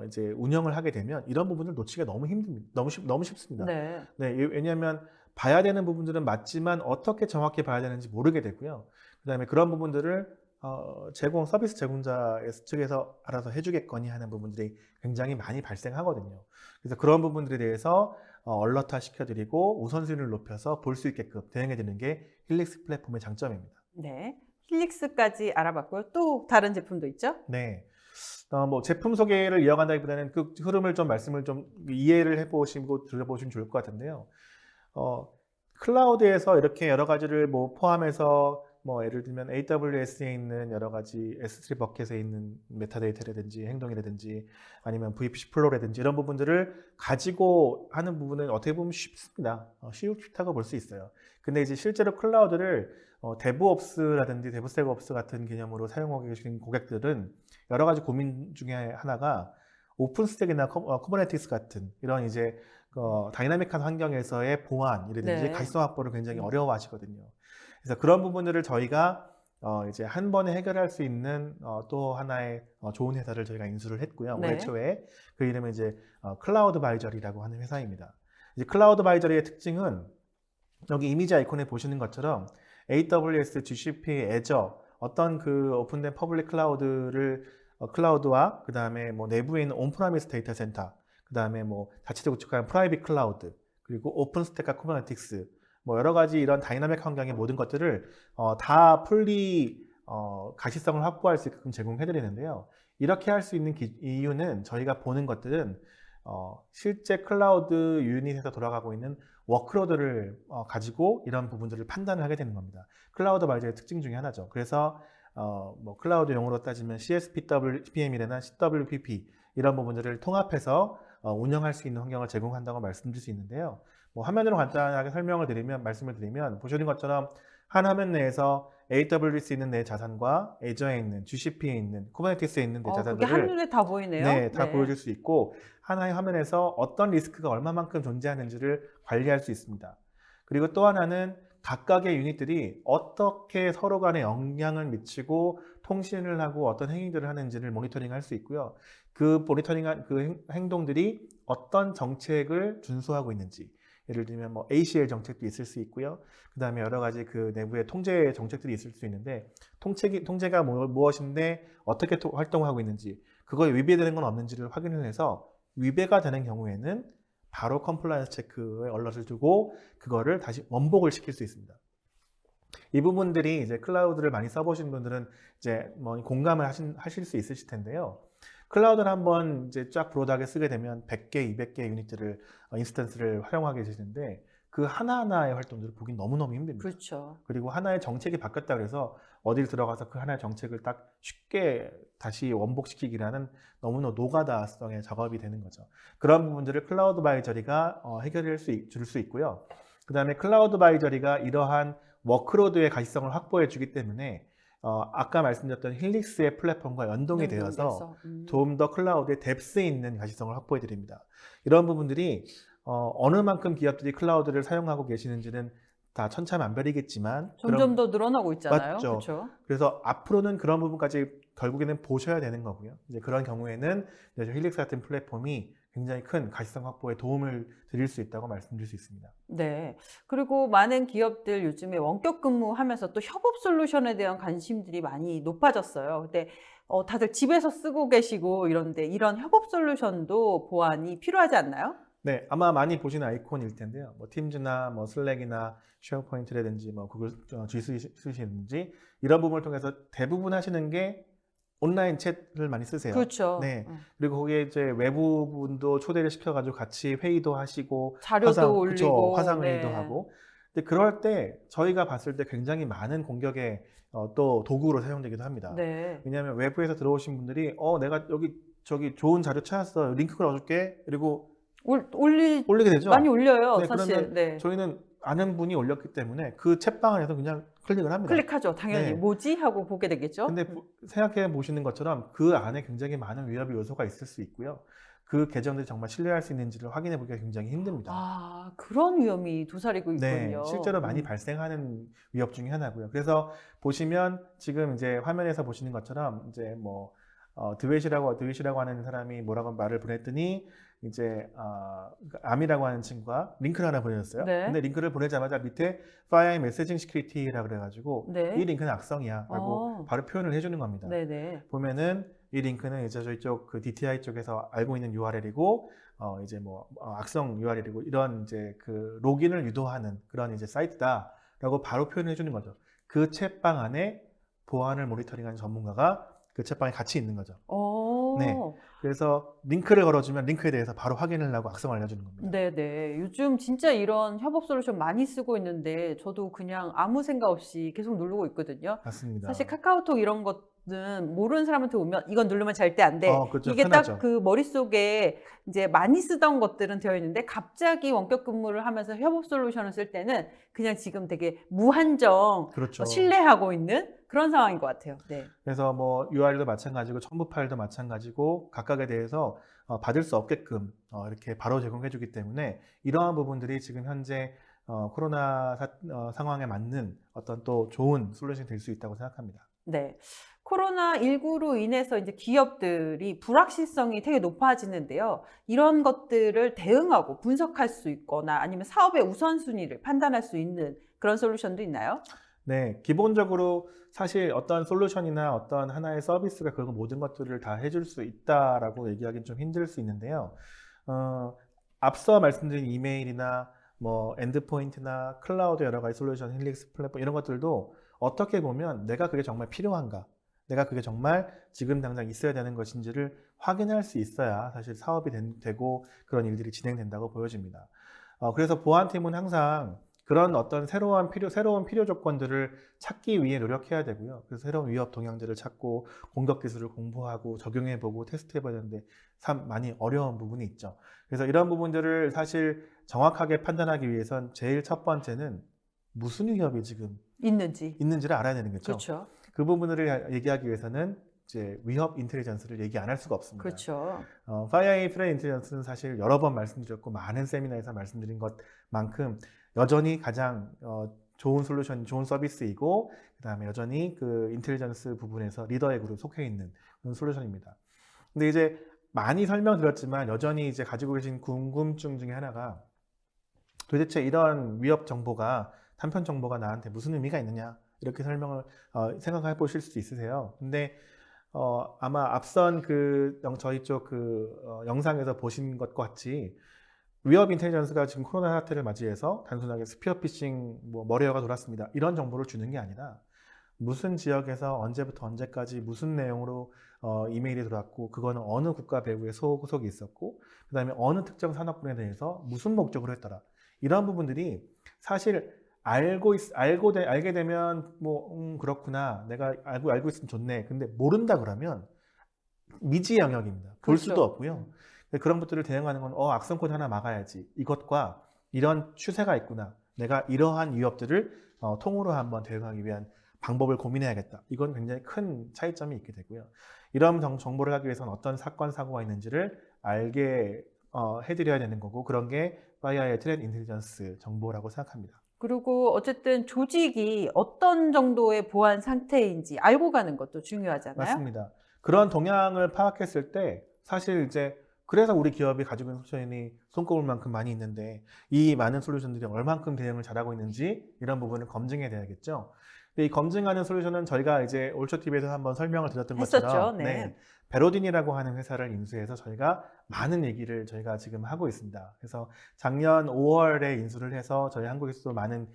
이제 운영을 하게 되면 이런 부분을 놓치기가 너무 힘듭니다. 너무 쉽습니다. 네. 네, 왜냐하면 봐야 되는 부분들은 맞지만 어떻게 정확히 봐야 되는지 모르게 되고요. 그다음에 그런 부분들을 서비스 제공자 측에서 알아서 해주겠거니 하는 부분들이 굉장히 많이 발생하거든요. 그래서 그런 부분들에 대해서 얼러트화 시켜드리고 우선순위를 높여서 볼 수 있게끔 대응해드리는 게 힐릭스 플랫폼의 장점입니다. 네. 힐릭스까지 알아봤고요. 또 다른 제품도 있죠? 네. 뭐 제품 소개를 이어간다기보다는 그 흐름을 말씀을 이해를 해보시고 들어보시면 좋을 것 같은데요. 클라우드에서 이렇게 여러 가지를 뭐 포함해서 뭐 예를 들면 AWS에 있는 여러 가지 S3 버켓에 있는 메타데이터라든지 행동이라든지 아니면 VPC 플로우라든지 이런 부분들을 가지고 하는 부분은 어떻게 보면 쉽습니다. 쉽다고 볼 수 있어요. 근데 이제 실제로 클라우드를 데브옵스라든지 데브세브옵스 같은 개념으로 사용하고 계신 고객들은 여러 가지 고민 중에 하나가 오픈스택이나 쿠버네티스 같은 이런 이제 다이나믹한 환경에서의 보안이라든지 네. 가시성 확보를 굉장히 어려워하시거든요. 그래서 그런 부분들을 저희가 이제 한 번에 해결할 수 있는 또 하나의 좋은 회사를 저희가 인수를 했고요. 네. 올해 초에 그 이름은 이제 클라우드 바이저리라고 하는 회사입니다. 이제 클라우드 바이저리의 특징은 여기 이미지 아이콘에 보시는 것처럼 AWS, GCP, 애저 어떤 그 오픈된 퍼블릭 클라우드와 그 다음에 뭐 내부에 있는 온프라미스 데이터 센터, 그 다음에 뭐 자체적으로 구축한 프라이빗 클라우드, 그리고 오픈스택과 쿠버네티스, 뭐 여러 가지 이런 다이나믹 환경의 모든 것들을 다 풀리 가시성을 확보할 수 있게끔 제공해 드리는데요. 이렇게 할 수 있는 이유는 저희가 보는 것들은 실제 클라우드 유닛에서 돌아가고 있는 워크로드를 가지고 이런 부분들을 판단을 하게 되는 겁니다. 클라우드 바이저의 특징 중에 하나죠. 그래서 뭐 클라우드 용어로 따지면 CSPM이나 CWPP 이런 부분들을 통합해서 운영할 수 있는 환경을 제공한다고 말씀드릴 수 있는데요. 뭐 화면으로 간단하게 말씀을 드리면 보시는 것처럼 한 화면 내에서 AWS에 있는 내 자산과 애저에 있는 GCP에 있는 쿠버네티스에 있는 내 그게 자산들을 한눈에 다 보이네요. 네, 다 보여줄 수 있고 하나의 화면에서 어떤 리스크가 얼마만큼 존재하는지를 관리할 수 있습니다. 그리고 또 하나는 각각의 유닛들이 어떻게 서로 간에 영향을 미치고 통신을 하고 어떤 행위들을 하는지를 모니터링할 수 있고요. 그 모니터링한 그 행동들이 어떤 정책을 준수하고 있는지, 예를 들면 뭐 ACL 정책도 있을 수 있고요. 그 다음에 여러 가지 그 내부의 통제 정책들이 있을 수 있는데 통제가 무엇인데 어떻게 활동하고 있는지, 그거에 위배되는 건 없는지를 확인을 해서 위배가 되는 경우에는 바로 컴플라이언스 체크에 얼럿을 두고 그거를 다시 원복을 시킬 수 있습니다. 이 부분들이 이제 클라우드를 많이 써보신 분들은 이제 뭐 공감을 하실 수 있으실 텐데요. 클라우드를 한번 이제 쫙 브로드하게 쓰게 되면 100개, 200개 유닛들을 인스턴스를 활용하게 되시는데 그 하나하나의 활동들을 보기 너무너무 힘듭니다. 그렇죠. 그리고 하나의 정책이 바뀌었다 그래서 어딜 들어가서 그 하나의 정책을 딱 쉽게 다시 원복시키기라는 너무나 노가다성의 작업이 되는 거죠. 그런 부분들을 클라우드 바이저리가 해결할 줄 수 있고요. 그 다음에 클라우드 바이저리가 이러한 워크로드의 가시성을 확보해 주기 때문에 아까 말씀드렸던 힐릭스의 플랫폼과 연동이 되어서 좀 더 클라우드의 뎁스 있는 가시성을 확보해 드립니다. 이런 부분들이 어느 만큼 기업들이 클라우드를 사용하고 계시는지는 다 천차만별이겠지만 점점 더 늘어나고 있잖아요. 맞죠. 그렇죠. 그래서 앞으로는 그런 부분까지 결국에는 보셔야 되는 거고요. 이제 그런 경우에는 이제 힐릭스 같은 플랫폼이 굉장히 큰 가시성 확보에 도움을 드릴 수 있다고 말씀드릴 수 있습니다. 네. 그리고 많은 기업들 요즘에 원격 근무하면서 또 협업 솔루션에 대한 관심들이 많이 높아졌어요. 근데 다들 집에서 쓰고 계시고 이런데 이런 협업 솔루션도 보완이 필요하지 않나요? 네, 아마 많이 보시는 아이콘일 텐데요. 뭐 팀즈나 뭐 슬랙이나 쉐어포인트라든지 뭐 구글 G 쓰시든지 이런 부분을 통해서 대부분 하시는 게 온라인 챗을 많이 쓰세요. 그렇죠. 네. 그리고 거기에 이제 외부분도 초대를 시켜가지고 같이 회의도 하시고 자료도 올리고 화상회의도 하고. 근데 그럴 때 저희가 봤을 때 굉장히 많은 공격의 또 도구로 사용되기도 합니다. 네. 왜냐하면 외부에서 들어오신 분들이 내가 여기 저기 좋은 자료 찾았어. 링크 걸어줄게. 그리고 올리게 되죠. 많이 올려요, 네, 사실. 그러면 네. 저희는 아는 분이 올렸기 때문에 그 챗방 안에서 그냥 클릭을 합니다. 클릭하죠, 당연히. 네. 뭐지? 하고 보게 되겠죠. 근데 생각해 보시는 것처럼 그 안에 굉장히 많은 위협의 요소가 있을 수 있고요. 그 계정들이 정말 신뢰할 수 있는지를 확인해 보기가 굉장히 힘듭니다. 아, 그런 위험이 도사리고 네, 있군요. 실제로 많이 발생하는 위협 중에 하나고요. 그래서 보시면 지금 이제 화면에서 보시는 것처럼 이제 뭐 드웨시라고 하는 사람이 뭐라고 말을 보냈더니 이제 암이라고 하는 친구가 링크를 하나 보내줬어요. 네. 근데 링크를 보내자마자 밑에 Fire Messaging Security라고 그래가지고 네. 이 링크는 악성이야라고 바로 표현을 해주는 겁니다. 네네. 보면은 이 링크는 이제 저희쪽 그 DTI 쪽에서 알고 있는 URL이고 이제 뭐 악성 URL이고 이런 이제 그 로gin을 유도하는 그런 이제 사이트다라고 바로 표현해 주는 거죠. 그 챗방 안에 보안을 모니터링하는 전문가가 그 챗방에 같이 있는 거죠. 네. 그래서 링크를 걸어주면 링크에 대해서 바로 확인을 하고 악성을 알려주는 겁니다. 네네. 요즘 진짜 이런 협업 솔루션 많이 쓰고 있는데 저도 그냥 아무 생각 없이 계속 누르고 있거든요. 맞습니다. 사실 카카오톡 이런 것은 모르는 사람한테 오면 이건 누르면 절대 안 돼. 그렇죠. 이게 편하죠. 딱 그 머릿속에 이제 많이 쓰던 것들은 되어 있는데 갑자기 원격 근무를 하면서 협업 솔루션을 쓸 때는 그냥 지금 되게 무한정 그렇죠. 신뢰하고 있는 그런 상황인 것 같아요. 네. 그래서 뭐 URL도 마찬가지고 첨부 파일도 마찬가지고 각각에 대해서 받을 수 없게끔 이렇게 바로 제공해주기 때문에 이러한 부분들이 지금 현재 코로나 상황에 맞는 어떤 또 좋은 솔루션이 될 수 있다고 생각합니다. 네. 코로나19로 인해서 이제 기업들이 불확실성이 되게 높아지는데요. 이런 것들을 대응하고 분석할 수 있거나 아니면 사업의 우선순위를 판단할 수 있는 그런 솔루션도 있나요? 네, 기본적으로 사실 어떤 솔루션이나 어떤 하나의 서비스가 그런 모든 것들을 다 해줄 수 있다라고 얘기하기는 좀 힘들 수 있는데요. 앞서 말씀드린 이메일이나 뭐 엔드포인트나 클라우드 여러 가지 솔루션, 힐릭스 플랫폼 이런 것들도 어떻게 보면 내가 그게 정말 필요한가, 내가 그게 정말 지금 당장 있어야 되는 것인지를 확인할 수 있어야 사실 사업이 되고 그런 일들이 진행된다고 보여집니다. 그래서 보안팀은 항상 그런 어떤 새로운 필요 조건들을 찾기 위해 노력해야 되고요. 그래서 새로운 위협 동향들을 찾고 공격 기술을 공부하고 적용해보고 테스트해봐야 되는데 참 많이 어려운 부분이 있죠. 그래서 이런 부분들을 사실 정확하게 판단하기 위해선 제일 첫 번째는 무슨 위협이 지금 있는지를 알아야 되는 거죠. 그렇죠. 그 부분을 얘기하기 위해서는 이제 위협 인텔리전스를 얘기 안 할 수가 없습니다. 그렇죠. FireEye Threat Intelligence는 사실 여러 번 말씀드렸고 많은 세미나에서 말씀드린 것만큼 여전히 가장 좋은 솔루션, 좋은 서비스이고 그다음에 여전히 그 인텔리전스 부분에서 리더의 그룹 속해 있는 그런 솔루션입니다. 근데 이제 많이 설명드렸지만 여전히 이제 가지고 계신 궁금증 중에 하나가 도대체 이런 위협 정보가 단편 정보가 나한테 무슨 의미가 있느냐 이렇게 설명을 생각해 보실 수도 있으세요. 근데 아마 앞선 저희 쪽 영상에서 보신 것과 같이 위협 인텔리전스가 지금 코로나 사태를 맞이해서 단순하게 스피어 피싱, 머리어가 돌았습니다. 이런 정보를 주는 게 아니라 무슨 지역에서 언제부터 언제까지 무슨 내용으로 이메일이 들어왔고 그거는 어느 국가 배후에 소속이 있었고 그 다음에 어느 특정 산업군에 대해서 무슨 목적으로 했더라. 이런 부분들이 사실 알게 되면 그렇구나. 내가 알고 있으면 좋네. 근데 모른다 그러면 미지 영역입니다. 볼 그렇죠. 수도 없고요. 그런 것들을 대응하는 건 악성 코드 하나 막아야지. 이것과 이런 추세가 있구나. 내가 이러한 위협들을 통으로 한번 대응하기 위한 방법을 고민해야겠다. 이건 굉장히 큰 차이점이 있게 되고요. 이런 정보를 하기 위해서는 어떤 사건, 사고가 있는지를 알게 해드려야 되는 거고 그런 게 FireEye Threat Intelligence 정보라고 생각합니다. 그리고 어쨌든 조직이 어떤 정도의 보안 상태인지 알고 가는 것도 중요하잖아요. 맞습니다. 그런 동향을 파악했을 때 사실 이제 그래서 우리 기업이 가지고 있는 솔루션이 손꼽을 만큼 많이 있는데 이 많은 솔루션들이 얼만큼 대응을 잘하고 있는지 이런 부분을 검증해야 되겠죠. 근데 이 검증하는 솔루션은 저희가 이제 올초TV에서 한번 설명을 드렸던 것처럼 네. 베로딘이라고 하는 회사를 인수해서 저희가 많은 얘기를 저희가 지금 하고 있습니다. 그래서 작년 5월에 인수를 해서 저희 한국에서도 많은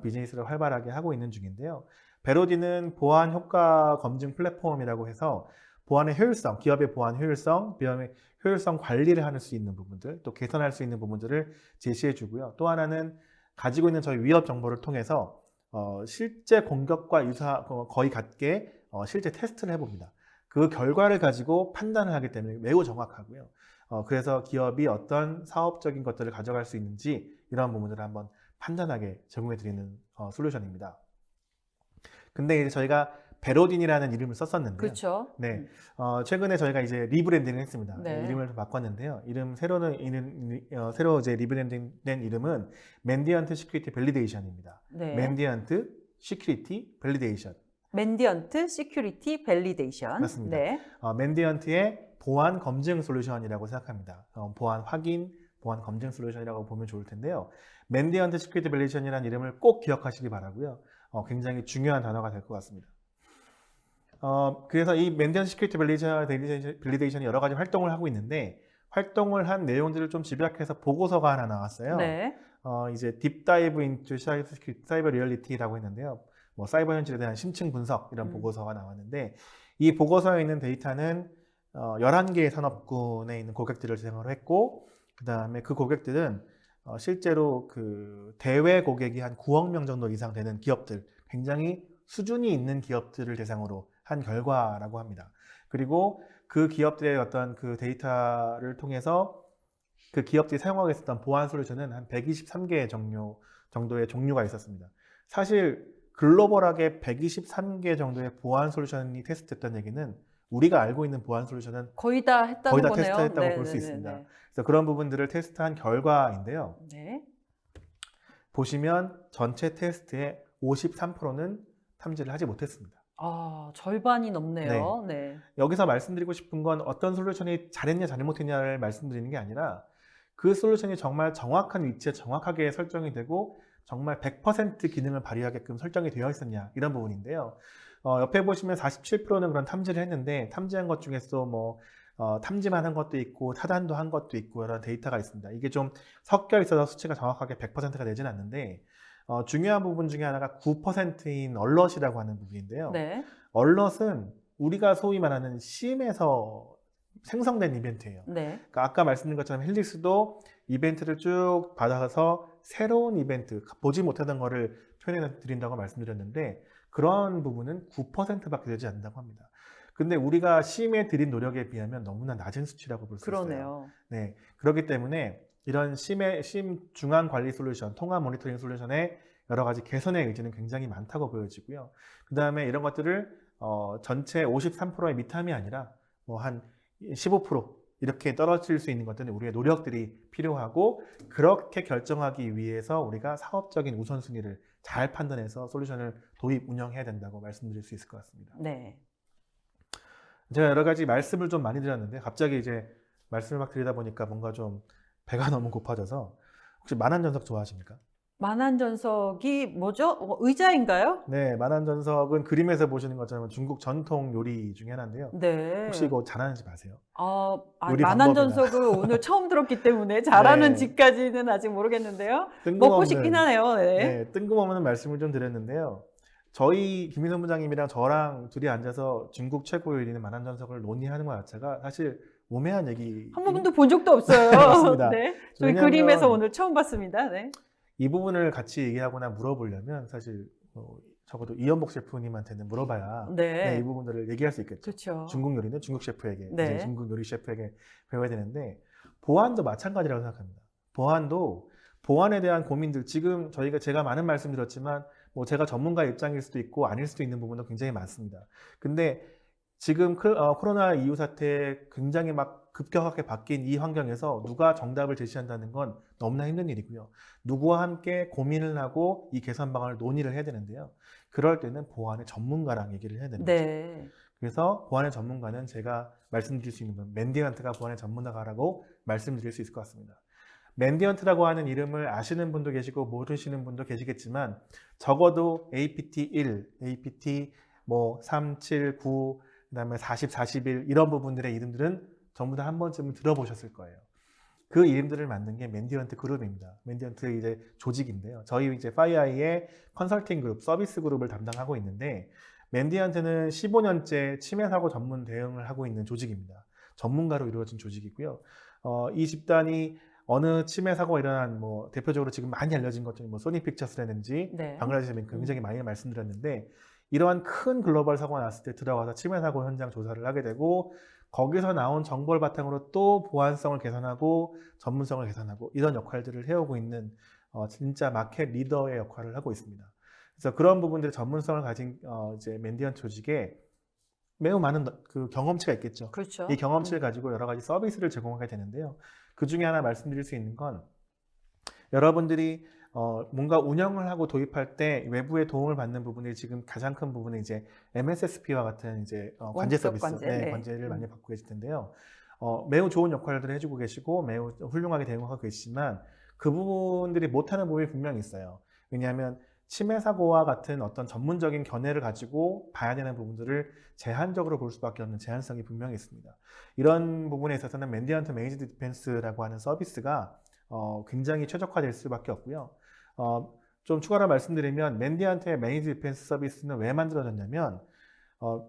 비즈니스를 활발하게 하고 있는 중인데요. 베로딘은 보안 효과 검증 플랫폼이라고 해서 보안의 효율성, 기업의 보안 효율성, 비염의 효율성 관리를 할 수 있는 부분들, 또 개선할 수 있는 부분들을 제시해 주고요. 또 하나는 가지고 있는 저희 위협 정보를 통해서 실제 공격과 거의 같게 실제 테스트를 해봅니다. 그 결과를 가지고 판단을 하기 때문에 매우 정확하고요. 그래서 기업이 어떤 사업적인 것들을 가져갈 수 있는지 이런 부분들을 한번 판단하게 제공해 드리는 솔루션입니다. 근데 이제 저희가 베로딘이라는 이름을 썼었는데요. 그렇죠. 네, 최근에 저희가 이제 리브랜딩을 했습니다. 네. 이름을 좀 바꿨는데요. 새로 이제 리브랜딩된 이름은 맨디언트 시큐리티 밸리데이션입니다. 네. 맨디언트 시큐리티 밸리데이션. 맨디언트 시큐리티 밸리데이션. 맞습니다. 네. 맨디언트의 보안 검증 솔루션이라고 생각합니다. 보안 확인, 보안 검증 솔루션이라고 보면 좋을 텐데요. 맨디언트 시큐리티 밸리데이션이라는 이름을 꼭 기억하시기 바라고요. 굉장히 중요한 단어가 될 것 같습니다. 그래서 이 맨디언트 시큐리티 밸리데이션이 여러 가지 활동을 하고 있는데 활동을 한 내용들을 좀 집약해서 보고서가 하나 나왔어요. 네. 이제 딥다이브 인투 사이버 리얼리티라고 했는데요. 사이버 현실에 대한 심층 분석 이런 보고서가 나왔는데 이 보고서에 있는 데이터는 11개의 산업군에 있는 고객들을 대상으로 했고 그 다음에 그 고객들은 실제로 그 대외 고객이 한 9억 명 정도 이상 되는 기업들, 굉장히 수준이 있는 기업들을 대상으로 한 결과라고 합니다. 그리고 그 기업들의 어떤 그 데이터를 통해서 그 기업들이 사용하고 있었던 보안 솔루션은 한 123개 정도의 종류가 있었습니다. 사실 글로벌하게 123개 정도의 보안 솔루션이 테스트됐다는 얘기는 우리가 알고 있는 보안 솔루션은 거의 다 했다는 거네요. 테스트했다고 볼 수 있습니다. 그래서 그런 부분들을 테스트한 결과인데요. 네. 보시면 전체 테스트의 53%는 탐지를 하지 못했습니다. 절반이 넘네요. 네. 여기서 말씀드리고 싶은 건 어떤 솔루션이 잘했냐 잘못했냐를 말씀드리는 게 아니라 그 솔루션이 정말 정확한 위치에 정확하게 설정이 되고 정말 100% 기능을 발휘하게끔 설정이 되어 있었냐 이런 부분인데요. 옆에 보시면 47%는 그런 탐지를 했는데 탐지한 것 중에서 탐지만 한 것도 있고 차단도 한 것도 있고 이런 데이터가 있습니다. 이게 좀 섞여 있어서 수치가 정확하게 100%가 되진 않는데 중요한 부분 중에 하나가 9%인 얼럿이라고 하는 부분인데요. 네. 얼럿은 우리가 소위 말하는 심에서 생성된 이벤트예요. 네. 그러니까 아까 말씀드린 것처럼 헬릭스도 이벤트를 쭉 받아서 새로운 이벤트, 보지 못하던 거를 표현해 드린다고 말씀드렸는데 그런 부분은 9%밖에 되지 않는다고 합니다. 근데 우리가 심에 들인 노력에 비하면 너무나 낮은 수치라고 볼 수 있어요. 그러네요. 네, 그렇기 때문에 이런 심 중앙 관리 솔루션, 통합 모니터링 솔루션의 여러 가지 개선의 의지는 굉장히 많다고 보여지고요. 그 다음에 이런 것들을 전체 53%의 미탐이 아니라 뭐 한 15% 이렇게 떨어질 수 있는 것들은 우리의 노력들이 필요하고, 그렇게 결정하기 위해서 우리가 사업적인 우선순위를 잘 판단해서 솔루션을 도입, 운영해야 된다고 말씀드릴 수 있을 것 같습니다. 네. 제가 여러 가지 말씀을 좀 많이 드렸는데 갑자기 이제 말씀을 막 드리다 보니까 뭔가 좀 배가 너무 고파져서, 혹시 만안전석 좋아하십니까? 만안전석이 뭐죠? 의자인가요? 네, 만안전석은 그림에서 보시는 것처럼 중국 전통 요리 중에 하나인데요. 네. 혹시 이거 잘하는지 아세요? 요리 만안전석을 오늘 처음 들었기 때문에 잘하는 네. 집까지는 아직 모르겠는데요. 먹고 뜬금없는, 싶긴 하네요. 네. 네, 뜬금없는 말씀을 좀 드렸는데요. 저희 김인선 부장님이랑 저랑 둘이 앉아서 중국 최고 요리는 만안전석을 논의하는 것 자체가 사실 우매한 얘기. 한 번도 본 적도 없어요. 맞습니다. 네. 저희 왜냐하면 그림에서 오늘 처음 봤습니다. 네. 이 부분을 같이 얘기하거나 물어보려면 사실 적어도 이연복 셰프님한테는 물어봐야 네. 이 부분들을 얘기할 수 있겠죠. 그렇죠. 중국 요리는 중국 셰프에게, 네. 이제 중국 요리 셰프에게 배워야 되는데, 보안도 마찬가지라고 생각합니다. 보안에 대한 고민들, 지금 제가 많은 말씀드렸지만 뭐 제가 전문가 입장일 수도 있고 아닐 수도 있는 부분도 굉장히 많습니다. 근데 지금 코로나 이후 사태에 굉장히 막 급격하게 바뀐 이 환경에서 누가 정답을 제시한다는 건 너무나 힘든 일이고요. 누구와 함께 고민을 하고 이 개선 방안을 논의를 해야 되는데요. 그럴 때는 보안의 전문가랑 얘기를 해야 되는 거죠. 네. 그래서 보안의 전문가는 제가 말씀드릴 수 있는 건 맨디언트가 보안의 전문가라고 말씀드릴 수 있을 것 같습니다. 맨디언트라고 하는 이름을 아시는 분도 계시고 모르시는 분도 계시겠지만, 적어도 APT 1, APT 뭐 3, 7, 9, 그다음에 40, 41 이런 부분들의 이름들은 전부 다 한 번쯤은 들어보셨을 거예요. 그 이름들을 만든 게 맨디언트 그룹입니다. 맨디언트 이제 조직인데요. 저희 이제 파이아이의 컨설팅 그룹, 서비스 그룹을 담당하고 있는데, 맨디언트는 15년째 치매 사고 전문 대응을 하고 있는 조직입니다. 전문가로 이루어진 조직이고요. 이 집단이 어느 치매 사고가 일어난, 뭐 대표적으로 지금 많이 알려진 것 중에 뭐 소니 픽처스라든지 네. 방글라데시 뱅크 굉장히 많이 말씀드렸는데, 이러한 큰 글로벌 사고가 났을 때 들어가서 치매 사고 현장 조사를 하게 되고, 거기서 나온 정보를 바탕으로 또 보안성을 개선하고 전문성을 개선하고 이런 역할들을 해오고 있는 진짜 마켓 리더의 역할을 하고 있습니다. 그래서 그런 부분들의 전문성을 가진 이제 맨디언트 조직에 매우 많은 그 경험치가 있겠죠. 그렇죠. 이 경험치를 가지고 여러 가지 서비스를 제공하게 되는데요. 그 중에 하나 말씀드릴 수 있는 건, 여러분들이 뭔가 운영을 하고 도입할 때 외부의 도움을 받는 부분이 지금 가장 큰 부분은 이제 MSSP와 같은 이제 관제 서비스, 관제, 네. 관제를 많이 받고 계실 텐데요. 매우 좋은 역할들을 해주고 계시고 매우 훌륭하게 대응하고 계시지만, 그 부분들이 못하는 부분이 분명히 있어요. 왜냐하면 치매 사고와 같은 어떤 전문적인 견해를 가지고 봐야 되는 부분들을 제한적으로 볼 수밖에 없는 제한성이 분명히 있습니다. 이런 부분에 있어서는 맨디언트 매니지드 디펜스라고 하는 서비스가 굉장히 최적화될 수밖에 없고요. 좀 추가로 말씀드리면, 맨디언트의 매니지 디펜스 서비스는 왜 만들어졌냐면,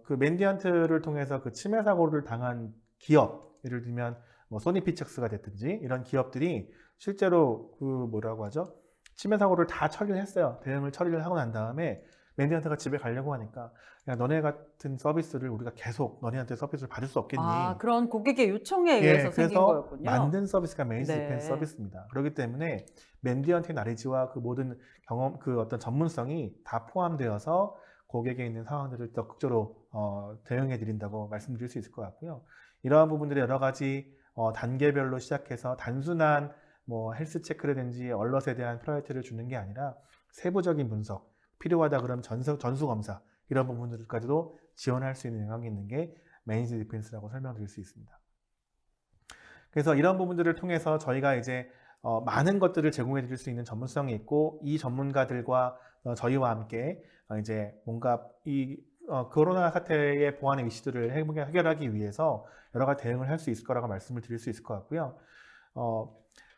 그 맨디언트를 통해서 그 치매 사고를 당한 기업, 예를 들면 뭐 소니 피처스가 됐든지 이런 기업들이 실제로 그 뭐라고 하죠? 치매 사고를 다 처리를 했어요. 대응을 처리를 하고 난 다음에 맨디언트가 집에 가려고 하니까, 야, 너네 같은 서비스를 우리가 계속 너네한테 서비스를 받을 수 없겠니? 그런 고객의 요청에 의해서 생긴 그래서 거였군요. 만든 서비스가 매니지 네. 디펜스 서비스입니다. 그렇기 때문에 맨디언트의 나리지와 그 모든 경험, 그 어떤 전문성이 다 포함되어서 고객에 있는 상황들을 적극적으로 대응해 드린다고 말씀드릴 수 있을 것 같고요. 이러한 부분들이 여러 가지 단계별로 시작해서 단순한 뭐 헬스 체크라든지 얼럿에 대한 프라이어티를 주는 게 아니라 세부적인 분석, 필요하다 그러면 전수 검사, 이런 부분들까지도 지원할 수 있는 영향이 있는 게 매니지 디펜스라고 설명드릴 수 있습니다. 그래서 이런 부분들을 통해서 저희가 이제 많은 것들을 제공해 드릴 수 있는 전문성이 있고, 이 전문가들과 저희와 함께 이제 뭔가 이 코로나 사태의 보안의 이슈들을 해결하기 위해서 여러 가지 대응을 할 수 있을 거라고 말씀을 드릴 수 있을 것 같고요.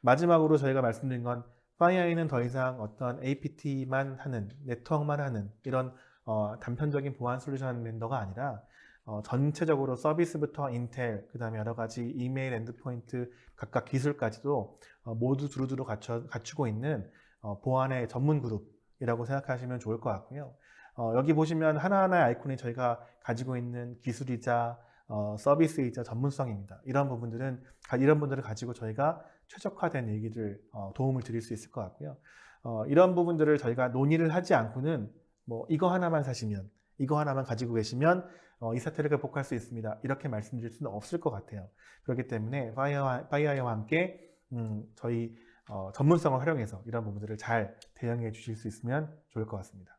마지막으로 저희가 말씀드린 건, 파이아이는 더 이상 어떤 APT만 하는, 네트워크만 하는 이런 단편적인 보안 솔루션 벤더가 아니라 전체적으로 서비스부터 인텔, 그 다음에 여러 가지 이메일 엔드포인트 각각 기술까지도 모두 두루두루 갖추고 있는 보안의 전문 그룹이라고 생각하시면 좋을 것 같고요. 여기 보시면 하나하나의 아이콘이 저희가 가지고 있는 기술이자 서비스이자 전문성입니다. 이런 분들을 가지고 저희가 최적화된 얘기를 도움을 드릴 수 있을 것 같고요. 이런 부분들을 저희가 논의를 하지 않고는 뭐 이거 하나만 사시면, 이거 하나만 가지고 계시면 이 사태를 극복할 수 있습니다. 이렇게 말씀드릴 수는 없을 것 같아요. 그렇기 때문에 파이어와 함께 저희 전문성을 활용해서 이런 부분들을 잘 대응해 주실 수 있으면 좋을 것 같습니다.